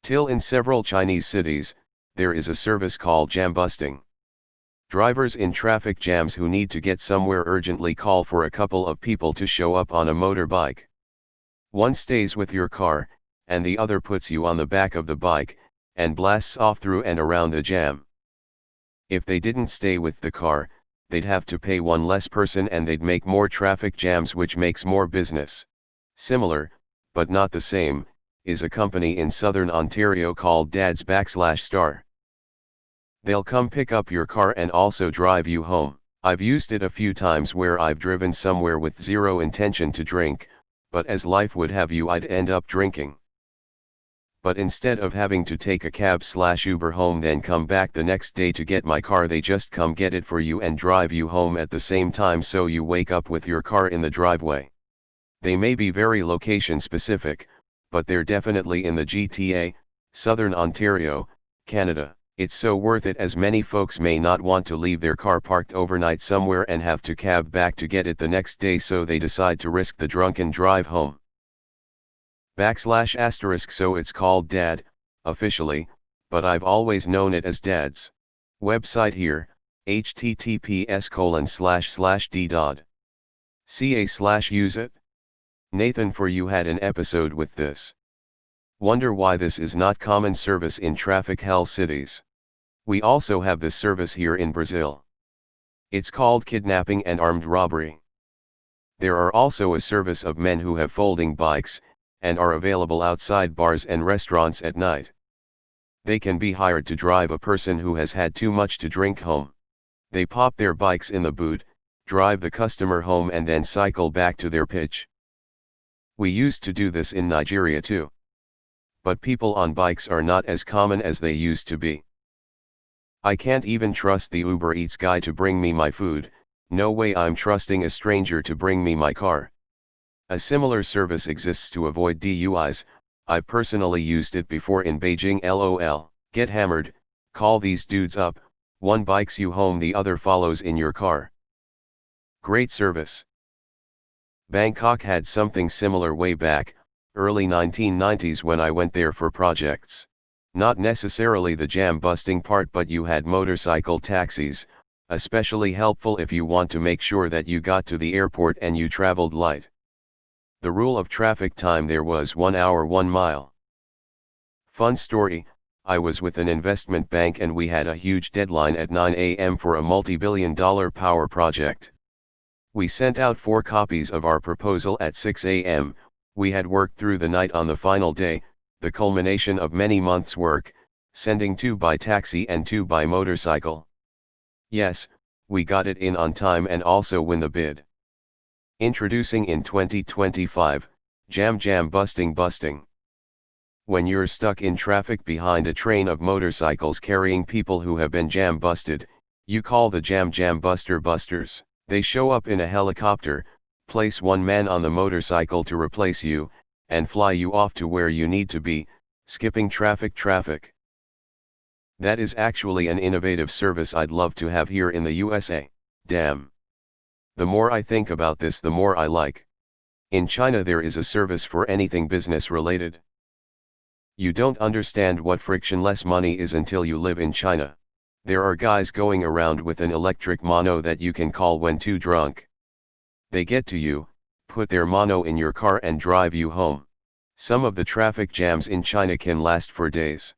TIL. In several Chinese cities, there is a service called jam busting. Drivers in traffic jams who need to get somewhere urgently call for a couple of people to show up on a motorbike. One stays with your car, and the other puts you on the back of the bike, and blasts off through and around the jam. If they didn't stay with the car, they'd have to pay one less person and they'd make more traffic jams, which makes more business. Similar, but not the same, is a company in southern Ontario called Dads/Star. They'll come pick up your car and also drive you home. I've used it a few times where I've driven somewhere with zero intention to drink, but as life would have you, I'd end up drinking. But instead of having to take a cab/Uber home then come back the next day to get my car, they just come get it for you and drive you home at the same time, so you wake up with your car in the driveway. They may be very location specific, but they're definitely in the GTA, Southern Ontario, Canada. It's so worth it, as many folks may not want to leave their car parked overnight somewhere and have to cab back to get it the next day, so they decide to risk the drunken drive home. \**, so it's called Dad, officially, but I've always known it as Dads. Website here, https://d.ca/use it. Nathan, for you had an episode with this. Wonder why this is not common service in traffic hell cities. We also have this service here in Brazil. It's called kidnapping and armed robbery. There are also a service of men who have folding bikes, and are available outside bars and restaurants at night. They can be hired to drive a person who has had too much to drink home. They pop their bikes in the boot, drive the customer home and then cycle back to their pitch. We used to do this in Nigeria too. But people on bikes are not as common as they used to be. I can't even trust the Uber Eats guy to bring me my food, no way I'm trusting a stranger to bring me my car. A similar service exists to avoid DUIs. I've personally used it before in Beijing. LOL. Get hammered, call these dudes up, one bikes you home, the other follows in your car. Great service. Bangkok had something similar way back, early 1990s, when I went there for projects. Not necessarily the jam busting part, but you had motorcycle taxis, especially helpful if you want to make sure that you got to the airport and you traveled light. The rule of traffic time there was 1 hour 1 mile. Fun story, I was with an investment bank and we had a huge deadline at 9 a.m. for a multi-billion-dollar power project. We sent out 4 copies of our proposal at 6 a.m., we had worked through the night on the final day, the culmination of many months' work, sending 2 by taxi and 2 by motorcycle. Yes, we got it in on time and also win the bid. Introducing in 2025, Jam Busting. When you're stuck in traffic behind a train of motorcycles carrying people who have been jam busted, you call the Jam Buster Busters. They show up in a helicopter, place one man on the motorcycle to replace you, and fly you off to where you need to be, skipping traffic. That is actually an innovative service I'd love to have here in the USA. Damn. The more I think about this, the more I like. In China there is a service for anything business related. You don't understand what frictionless money is until you live in China. There are guys going around with an electric mono that you can call when too drunk. They get to you, put their mono in your car and drive you home. Some of the traffic jams in China can last for days.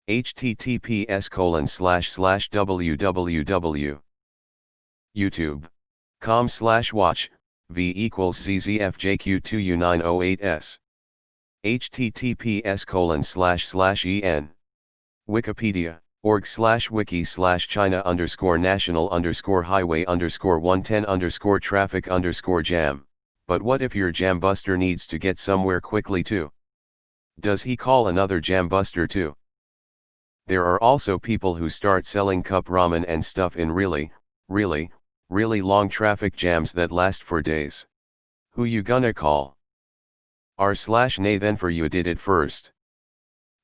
https://www. youtube.com/watch, v=zzfjq2u908s. https://en. Wikipedia. org/wiki/China_national_highway_110_traffic_jam. But what if your jam buster needs to get somewhere quickly too? Does he call another jam buster too? There are also people who start selling cup ramen and stuff in really long traffic jams that last for days. Who you gonna call? r/nay then, for you did it first.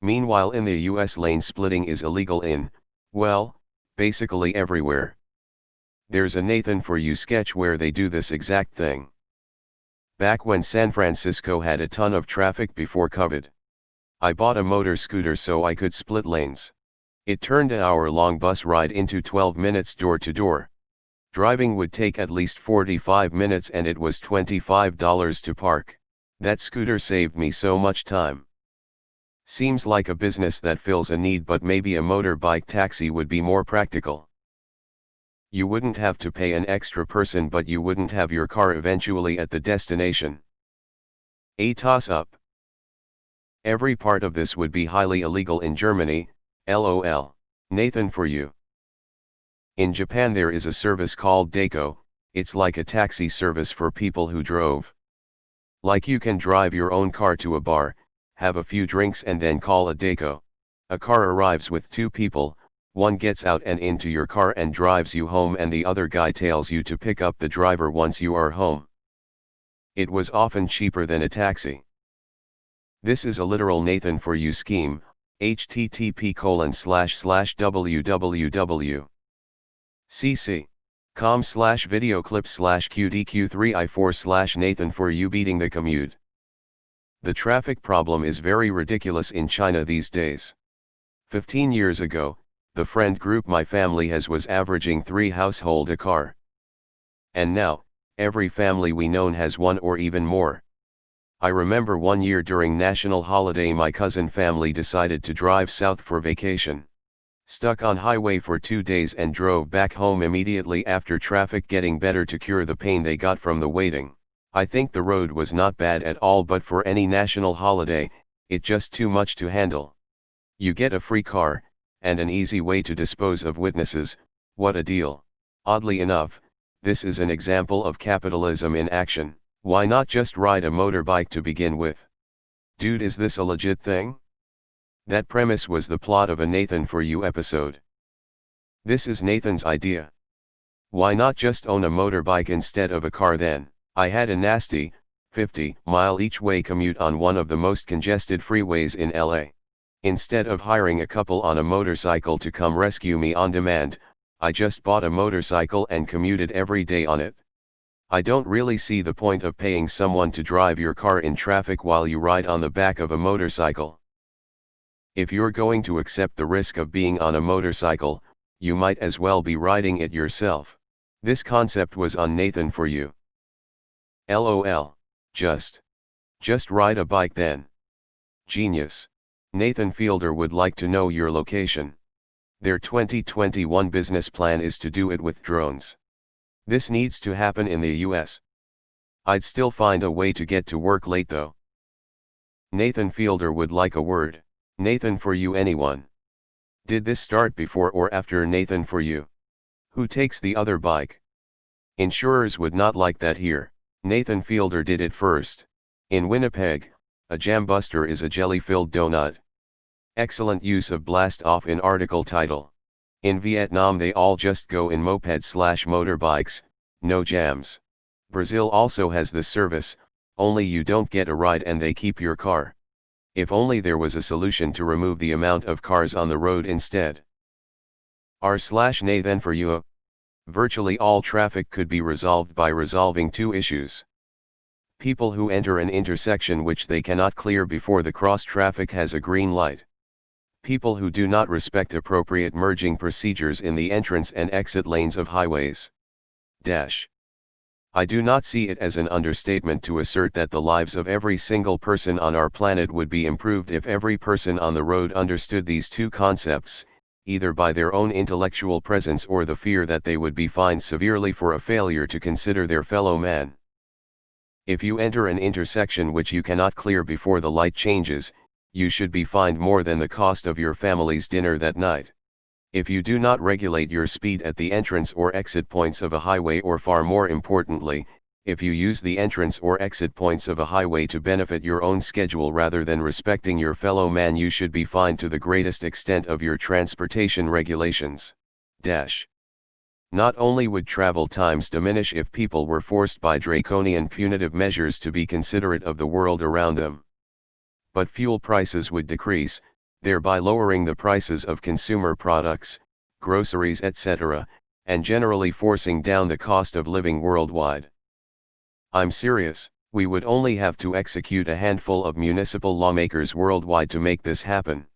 Meanwhile in the US, lane splitting is illegal in, well, basically everywhere. There's a Nathan for You sketch where they do this exact thing. Back when San Francisco had a ton of traffic before COVID. I bought a motor scooter so I could split lanes. It turned an hour-long bus ride into 12 minutes door to door. Driving would take at least 45 minutes and it was $25 to park. That scooter saved me so much time. Seems like a business that fills a need, but maybe a motorbike taxi would be more practical. You wouldn't have to pay an extra person, but you wouldn't have your car eventually at the destination. A toss-up. Every part of this would be highly illegal in Germany, lol. Nathan for you. In Japan there is a service called Deiko. It's like a taxi service for people who drove. Like you can drive your own car to a bar, have a few drinks and then call a Deiko. A car arrives with two people, one gets out and into your car and drives you home and the other guy tails you to pick up the driver once you are home. It was often cheaper than a taxi. This is a literal Nathan for you scheme, http://www.cc.com/videoclip/qdq3i4/Nathan for you beating the commute. The traffic problem is very ridiculous in China these days. 15 years ago, the friend group my family has was averaging 3 household a car. And now, every family we known has one or even more. I remember one year during national holiday my cousin family decided to drive south for vacation. Stuck on highway for 2 days and drove back home immediately after traffic getting better to cure the pain they got from the waiting. I think the road was not bad at all, but for any national holiday, it just too much to handle. You get a free car, and an easy way to dispose of witnesses, what a deal. Oddly enough, this is an example of capitalism in action. Why not just ride a motorbike to begin with? Dude, is this a legit thing? That premise was the plot of a Nathan for you episode. This is Nathan's idea. Why not just own a motorbike instead of a car then? I had a nasty, 50-mile each way commute on one of the most congested freeways in LA. Instead of hiring a couple on a motorcycle to come rescue me on demand, I just bought a motorcycle and commuted every day on it. I don't really see the point of paying someone to drive your car in traffic while you ride on the back of a motorcycle. If you're going to accept the risk of being on a motorcycle, you might as well be riding it yourself. This concept was on Nathan for you. LOL. Just ride a bike then. Genius. Nathan Fielder would like to know your location. Their 2021 business plan is to do it with drones. This needs to happen in the US. I'd still find a way to get to work late though. Nathan Fielder would like a word. Nathan for you anyone? Did this start before or after Nathan for you? Who takes the other bike? Insurers would not like that here. Nathan Fielder did it first. In Winnipeg, a jambuster is a jelly-filled donut. Excellent use of blast off in article title. In Vietnam they all just go in mopeds/motorbikes, no jams. Brazil also has this service, only you don't get a ride and they keep your car. If only there was a solution to remove the amount of cars on the road instead. r/Nathan for you. Virtually all traffic could be resolved by resolving 2 issues. People who enter an intersection which they cannot clear before the cross traffic has a green light. People who do not respect appropriate merging procedures in the entrance and exit lanes of highways. I do not see it as an understatement to assert that the lives of every single person on our planet would be improved if every person on the road understood these 2 concepts, either by their own intellectual presence or the fear that they would be fined severely for a failure to consider their fellow man. If you enter an intersection which you cannot clear before the light changes, you should be fined more than the cost of your family's dinner that night. If you do not regulate your speed at the entrance or exit points of a highway, or far more importantly, if you use the entrance or exit points of a highway to benefit your own schedule rather than respecting your fellow man, you should be fined to the greatest extent of your transportation regulations. Not only would travel times diminish if people were forced by draconian punitive measures to be considerate of the world around them, but fuel prices would decrease, thereby lowering the prices of consumer products, groceries, etc., and generally forcing down the cost of living worldwide. I'm serious. We would only have to execute a handful of municipal lawmakers worldwide to make this happen.